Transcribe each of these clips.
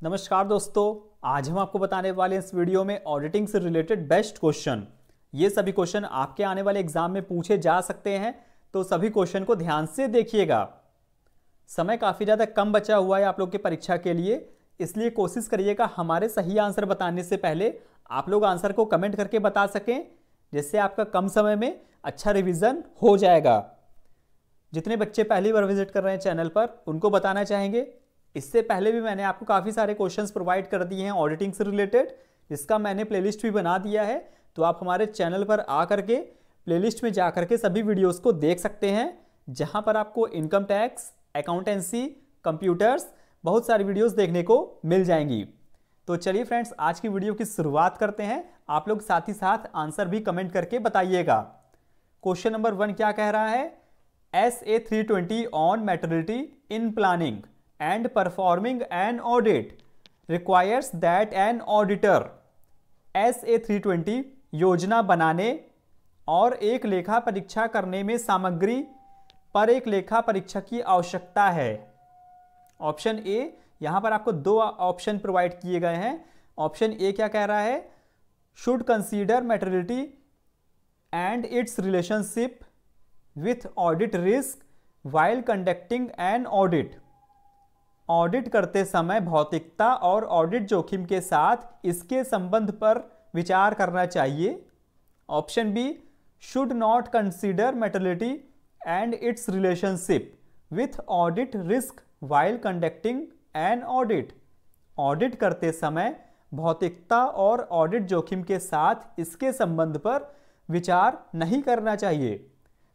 नमस्कार दोस्तों, आज हम आपको बताने वाले इस वीडियो में ऑडिटिंग से रिलेटेड बेस्ट क्वेश्चन। ये सभी क्वेश्चन आपके आने वाले एग्जाम में पूछे जा सकते हैं, तो सभी क्वेश्चन को ध्यान से देखिएगा। समय काफ़ी ज़्यादा कम बचा हुआ है आप लोग की परीक्षा के लिए, इसलिए कोशिश करिएगा हमारे सही आंसर बताने से पहले आप लोग आंसर को कमेंट करके बता सकें, जिससे आपका कम समय में अच्छा रिवीजन हो जाएगा। जितने बच्चे पहली बार विजिट कर रहे हैं चैनल पर, उनको बताना चाहेंगे, इससे पहले भी मैंने आपको काफ़ी सारे क्वेश्चंस प्रोवाइड कर दिए हैं ऑडिटिंग से रिलेटेड, जिसका मैंने प्लेलिस्ट भी बना दिया है। तो आप हमारे चैनल पर आ करके प्लेलिस्ट में जा करके सभी वीडियोस को देख सकते हैं, जहां पर आपको इनकम टैक्स, अकाउंटेंसी, कंप्यूटर्स, बहुत सारी वीडियोस देखने को मिल जाएंगी। तो चलिए फ्रेंड्स, आज की वीडियो की शुरुआत करते हैं। आप लोग साथ ही साथ आंसर भी कमेंट करके बताइएगा। क्वेश्चन नंबर 1 क्या कह रहा है? SA 320 on maternity in planning and performing an audit requires that an auditor SA 320 योजना बनाने और एक लेखा परीक्षा करने में सामग्री पर एक लेखा परीक्षक की आवश्यकता है। ऑप्शन ए, यहां पर आपको दो ऑप्शन प्रोवाइड किए गए हैं। ऑप्शन ए क्या कह रहा है? Should consider maternity and its relationship with audit risk while conducting an audit. Audit करते समय भौतिकता और ऑडिट जोखिम के साथ इसके संबंध पर विचार करना चाहिए। Option B, should not consider maternity and its relationship with audit risk while conducting an audit. Audit करते समय भौतिकता और ऑडिट जोखिम के साथ इसके संबंध पर विचार नहीं करना चाहिए।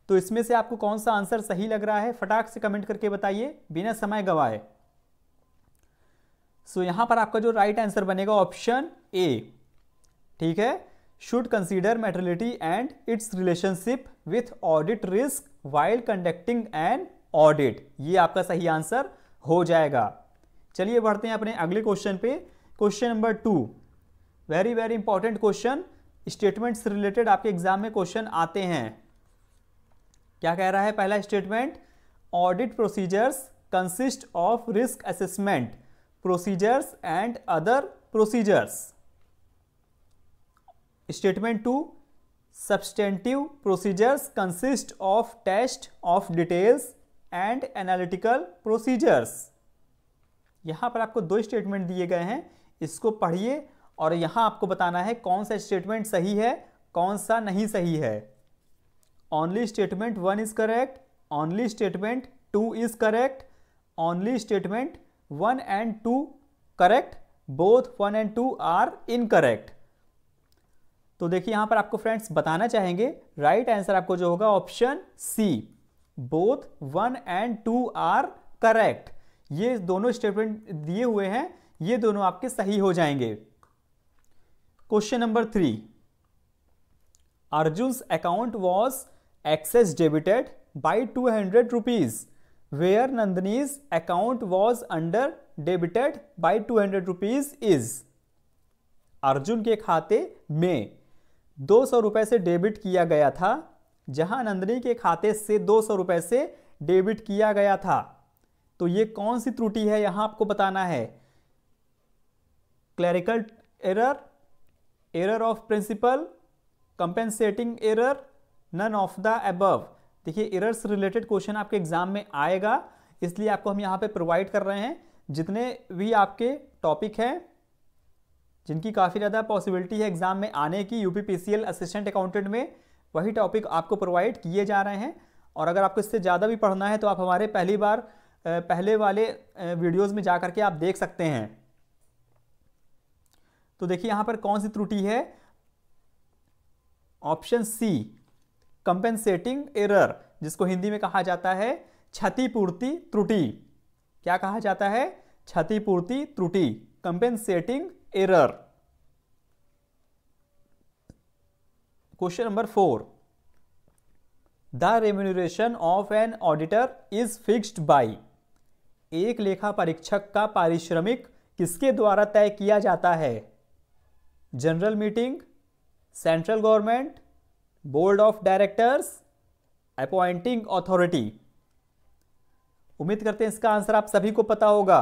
तो इसमें से आपको कौन सा आंसर सही लग रहा है, फटाक से कमेंट करके बताइए बिना समय गवाए। सो यहां पर आपका जो राइट आंसर बनेगा ऑप्शन ए, ठीक है। Should consider maternity and its relationship with audit risk while conducting an audit, ये आपका सही आंसर हो जाएगा। चलिए बढ़ते हैं अपने अगले क्वेश्चन पे। Question number 2, very very important question. Statement से रिलेटेड आपके एग्जाम में क्वेश्चन आते हैं। क्या कह रहा है पहला statement? Audit procedures consist of risk assessment procedures and other procedures. Statement 2, substantive procedures consist of test of details and analytical procedures. यहां पर आपको दो स्टेटमेंट दिए गए हैं, इसको पढ़िए और यहां आपको बताना है कौन सा स्टेटमेंट सही है, कौन सा नहीं सही है। Only statement 1 is correct, only statement 2 is correct, only statement 1 and 2 correct, both 1 and 2 are incorrect। तो देखिए यहां पर आपको फ्रेंड्स बताना चाहेंगे, राइट आंसर आपको जो होगा option C, both 1 and 2 are correct. ये दोनों स्टेटमेंट दिए हुए हैं, ये दोनों आपके सही हो जाएंगे। Question number 3, Arjun's account was excess debited by 200 rupees where Nandini's account was under debited by 200 rupees is। Arjun के खाते में 200 रुपए से डेबिट किया गया था, जहां नंदिनी के खाते से 200 रुपए से डेबिट किया गया था। तो ये कौन सी त्रुटि है, यहां आपको बताना है। Clerical error, error of principle, compensating error, none of the above. देखिए एरर्स रिलेटेड क्वेश्चन आपके एग्जाम में आएगा, इसलिए आपको हम यहाँ पे प्रोवाइड कर रहे हैं। जितने भी आपके टॉपिक हैं जिनकी काफ़ी ज़्यादा पॉसिबिलिटी है एग्जाम में आने की यूपीपीसीएल असिस्टेंट अकाउंटेंट में, वही टॉपिक आपको प्रोवाइड किए जा रहे हैं। और अगर आपको इससे ज़्यादा भी पढ़ना है तो आप हमारे पहले वाले वीडियोज़ में जा करके आप देख सकते हैं। तो देखिए यहाँ पर कौन सी त्रुटि है? ऑप्शन सी, कंपेंसेटिंग एरर, जिसको हिंदी में कहा जाता है क्षतिपूर्ति त्रुटि। क्या कहा जाता है? क्षतिपूर्ति त्रुटि, compensating error. Question number 4, the remuneration of an auditor is fixed by. एक लेखा परीक्षक का पारिश्रमिक किसके द्वारा तय किया जाता है? General meeting, central government, board of directors, appointing authority. उम्मीद करते हैं इसका आंसर आप सभी को पता होगा।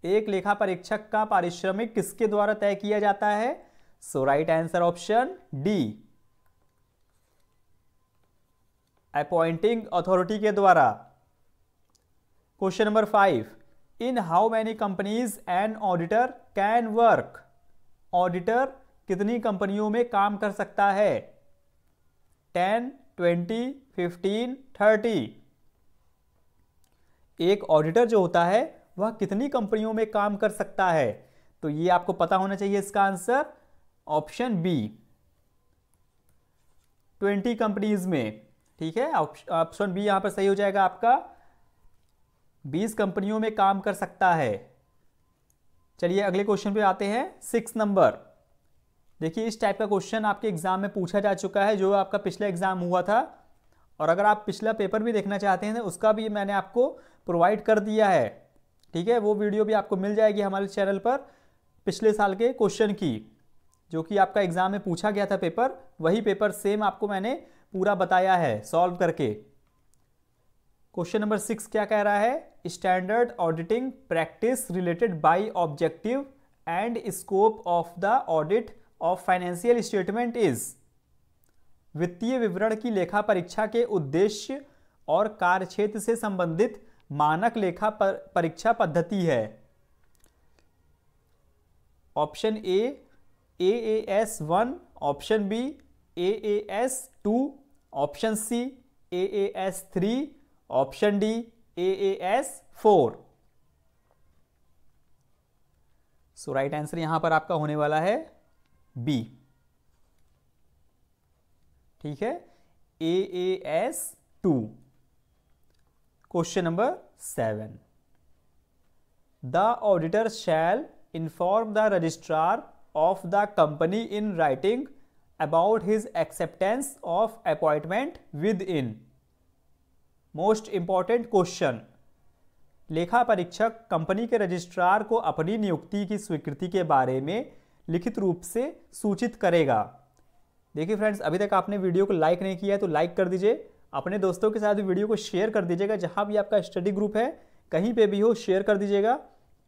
एक लेखा परीक्षक का पारिश्रमिक किसके द्वारा तय किया जाता है? So right answer option D, appointing authority के द्वारा। Question number 5, in how many companies an auditor can work? Auditor कितनी कंपनियों में काम कर सकता है? 10, 20, 15, 30। एक ऑडिटर जो होता है वह कितनी कंपनियों में काम कर सकता है? तो ये आपको पता होना चाहिए इसका आंसर ऑप्शन बी, 20 कंपनीज में। ठीक है, ऑप्शन बी यहां पर सही हो जाएगा आपका, 20 कंपनियों में काम कर सकता है। चलिए अगले क्वेश्चन पे आते हैं, 6 नंबर। देखिए इस टाइप का क्वेश्चन आपके एग्जाम में पूछा जा चुका है, जो आपका पिछला एग्जाम हुआ था, और अगर आप पिछला पेपर भी देखना चाहते हैं तो उसका भी मैंने आपको प्रोवाइड कर दिया है। ठीक है, वो वीडियो भी आपको मिल जाएगी हमारे चैनल पर, पिछले साल के क्वेश्चन की, जो कि आपका एग्जाम में पूछा गया था पेपर, वही पेपर सेम आपको मैंने पूरा बताया है सॉल्व करके। क्वेश्चन नंबर 6 क्या कह रहा है? Standard auditing practice related by objective and scope of the audit of financial statement is. वित्तीय विवरण की लेखा परीक्षा के उद्देश्य और कार्यक्षेत्र से संबंधित मानक लेखा परीक्षा पद्धति है। Option A AAS 1, option B AAS 2, option C AAS 3, option D AAS 4। So right answer यहां पर आपका होने वाला है बी। ठीक है, AAS 2। Question number 7, the auditor shall inform the registrar of the company in writing about his acceptance of appointment within। Most important question, लेखा परीक्षक कंपनी के रजिस्ट्रार को अपनी नियुक्ति की स्वीकृति के बारे में लिखित रूप से सूचित करेगा। देखिए फ्रेंड्स, अभी तक आपने वीडियो को लाइक नहीं किया है तो लाइक कर दीजिए, अपने दोस्तों के साथ भी वीडियो को शेयर कर दीजिएगा, जहां भी आपका स्टडी ग्रुप है कहीं पे भी हो शेयर कर दीजिएगा,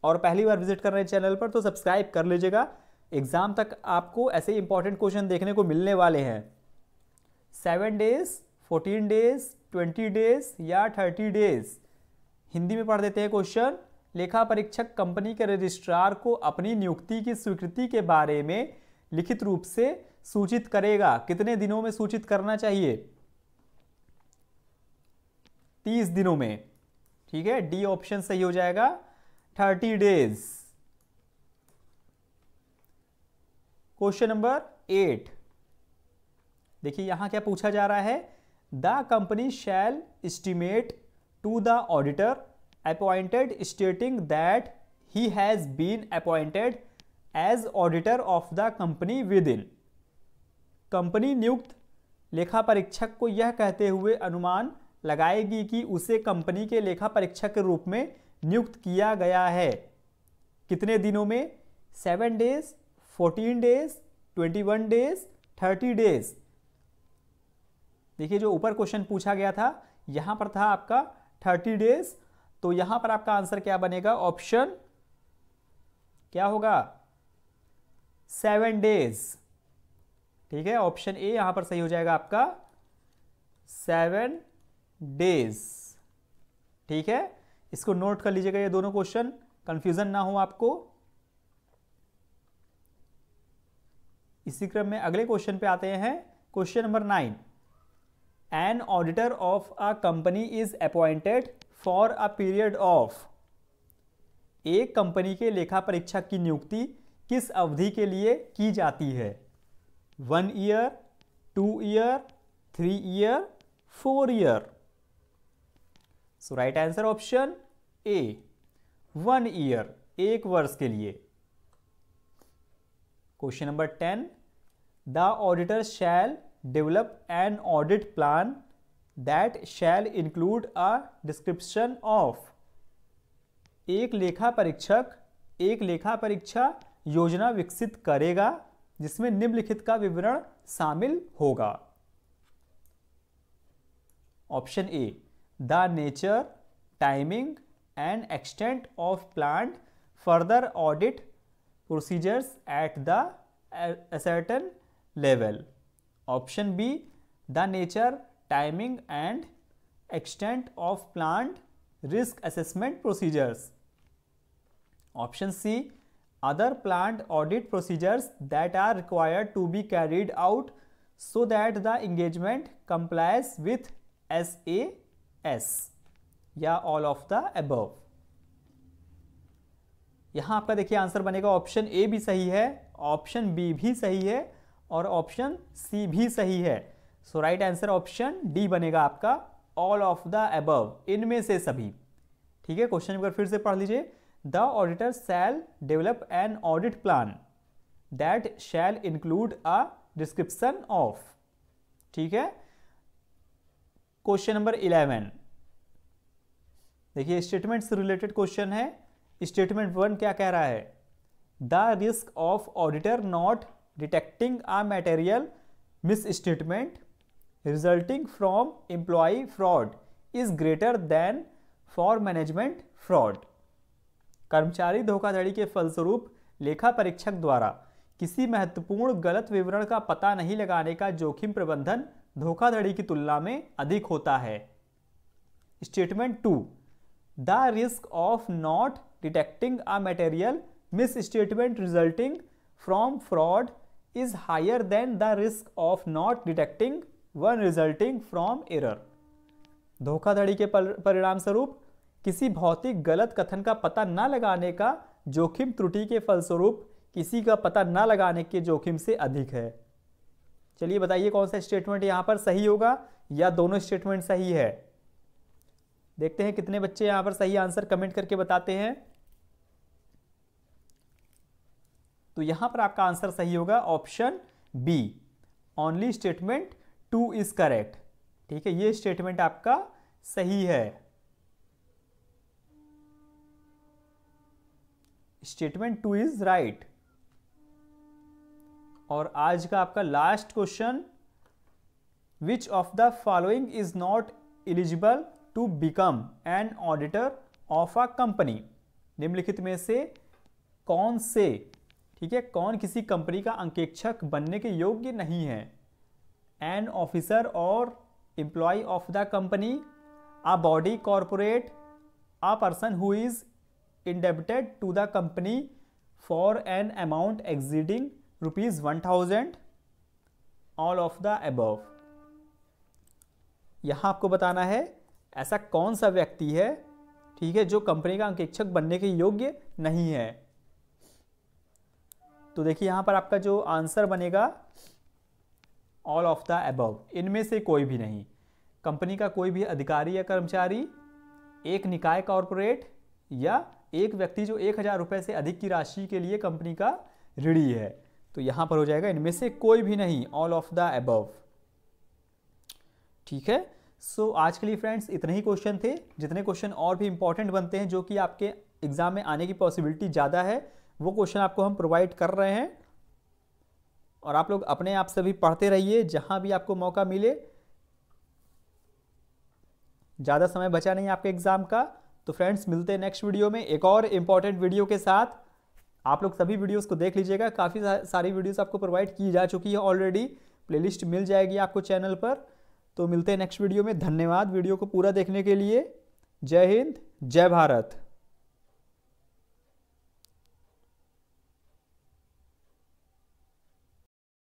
और पहली बार विजिट कर रहे हैं चैनल पर तो सब्सक्राइब कर लीजिएगा। एग्जाम तक आपको ऐसे इंपॉर्टेंट क्वेश्चन देखने को मिलने वाले हैं। 7 डेज, 14 डेज, 20 डेज या 30 डेज। हिंदी में पढ़ देते हैं क्वेश्चन। लेखा परीक्षक कंपनी के रजिस्ट्रार को अपनी नियुक्ति की स्वीकृति के बारे में लिखित रूप से सूचित करेगा। कितने दिनों में सूचित करना चाहिए? 30 दिनों में। ठीक है, डी ऑप्शन सही हो जाएगा, 30 डेज। क्वेश्चन नंबर 8, देखिए यहां क्या पूछा जा रहा है? The company shall estimate to the auditor appointed stating that he has been appointed as auditor of the company within. Company नियुक्त लेखा परीक्षक को यह कहते हुए अनुमान लगाएगी कि उसे कंपनी के लेखा परीक्षक के रूप में नियुक्त किया गया है। कितने दिनों में? 7 डेज, 14 डेज, 21 डेज, 30 डेज। देखिए जो ऊपर क्वेश्चन पूछा गया था यहां पर था आपका 30 डेज, तो यहां पर आपका आंसर क्या बनेगा? ऑप्शन क्या होगा? 7 डेज। ठीक है, ऑप्शन ए यहां पर सही हो जाएगा आपका 7 डेज। ठीक है, इसको नोट कर लीजिएगा, ये दोनों क्वेश्चन, कंफ्यूजन ना हो आपको। इसी क्रम में अगले क्वेश्चन पे आते हैं, question number 9। N auditor of a company is appointed for a period of. एक कंपनी के लेखा परीक्षक की नियुक्ति किस अवधि के लिए की जाती है? 1 year, 2 year, 3 year, 4 year. So right answer option A, 1 year, 1 वर्ष के लिए। Question number 10, the auditor shall develop an audit plan that shall include a description of. एक लेखा परीक्षक एक लेखा परीक्षा योजना विकसित करेगा जिसमें निम्नलिखित का विवरण शामिल होगा। Option A, the nature, timing and extent of planned further audit procedures at the a certain level. Option B, the nature, timing and extent of planned risk assessment procedures. Option C, other planned audit procedures that are required to be carried out so that the engagement complies with SAS, या all of the above. यहां आपका देखिए answer बनेगा option A भी सही है, option B भी सही है और ऑप्शन सी भी सही है. So right answer option D बनेगा आपका, ऑल ऑफ द अबव, इनमें से सभी. ठीक है, क्वेश्चन एक बार फिर से पढ़ लीजिए. The auditor shall develop an audit plan that shall include a description of. ठीक है, क्वेश्चन नंबर 11 देखिए, स्टेटमेंट से रिलेटेड क्वेश्चन है. स्टेटमेंट 1 क्या कह रहा है? The risk of auditor not detecting a material misstatement resulting from employ fraud is greater than for management fraud. कर्मचारी धोखाधड़ी के फलस्वरूप लेखा परीक्षक द्वारा किसी महत्वपूर्ण गलत विवरण का पता नहीं लगाने का जोखिम प्रबंधन धोखाधड़ी की तुलना में अधिक होता है. Statement 2, the risk of not detecting a material misstatement resulting from fraud is higher than the risk of not detecting one resulting from error. धोखाधड़ी के परिणाम स्वरूप किसी भौतिक गलत कथन का पता न लगाने का जोखिम त्रुटि के फलस्वरूप किसी का पता न लगाने के जोखिम से अधिक है. चलिए बताइए कौन सा स्टेटमेंट यहां पर सही होगा या दोनों स्टेटमेंट सही है. देखते हैं कितने बच्चे यहां पर सही आंसर कमेंट करके बताते हैं. तो यहां पर आपका आंसर सही होगा option B, only statement 2 is correct. ठीक है, ये स्टेटमेंट आपका सही है. Statement 2 is right. और आज का आपका last question, which of the following is not eligible to become an auditor of a company. निम्नलिखित में से कौन से, ठीक है, कौन किसी कंपनी का अंकेक्षक बनने के योग्य नहीं है? एन ऑफिसर और employee of the company, a body corporate, a person who is indebted to the company for an amount exceeding ₹1000, all of the above. यहां आपको बताना है ऐसा कौन सा व्यक्ति है, ठीक है, जो कंपनी का अंकेक्षक बनने के योग्य नहीं है. तो देखिए यहां पर आपका जो आंसर बनेगा ऑल ऑफ द अबव, इनमें से कोई भी नहीं. कंपनी का कोई भी अधिकारी या कर्मचारी, एक निकाय कॉर्पोरेट या एक व्यक्ति जो 1000 रुपए से अधिक की राशि के लिए कंपनी का ऋणी है. तो यहां पर हो जाएगा इनमें से कोई भी नहीं, ऑल ऑफ द अबव. ठीक है, सो आज के लिए फ्रेंड्स इतने ही क्वेश्चन थे. जितने क्वेश्चन और भी इंपॉर्टेंट बनते हैं जो कि आपके एग्जाम में आने की पॉसिबिलिटी ज़्यादा है, वो क्वेश्चन आपको हम प्रोवाइड कर रहे हैं. और आप लोग अपने आप से भी पढ़ते रहिए जहां भी आपको मौका मिले. ज़्यादा समय बचा नहीं आपके एग्जाम का. तो फ्रेंड्स मिलते हैं नेक्स्ट वीडियो में एक और इम्पॉर्टेंट वीडियो के साथ. आप लोग सभी वीडियोस को देख लीजिएगा, काफ़ी सारी वीडियोस आपको प्रोवाइड की जा चुकी है ऑलरेडी. प्लेलिस्ट मिल जाएगी आपको चैनल पर. तो मिलते हैं नेक्स्ट वीडियो में. धन्यवाद वीडियो को पूरा देखने के लिए. जय हिंद, जय भारत.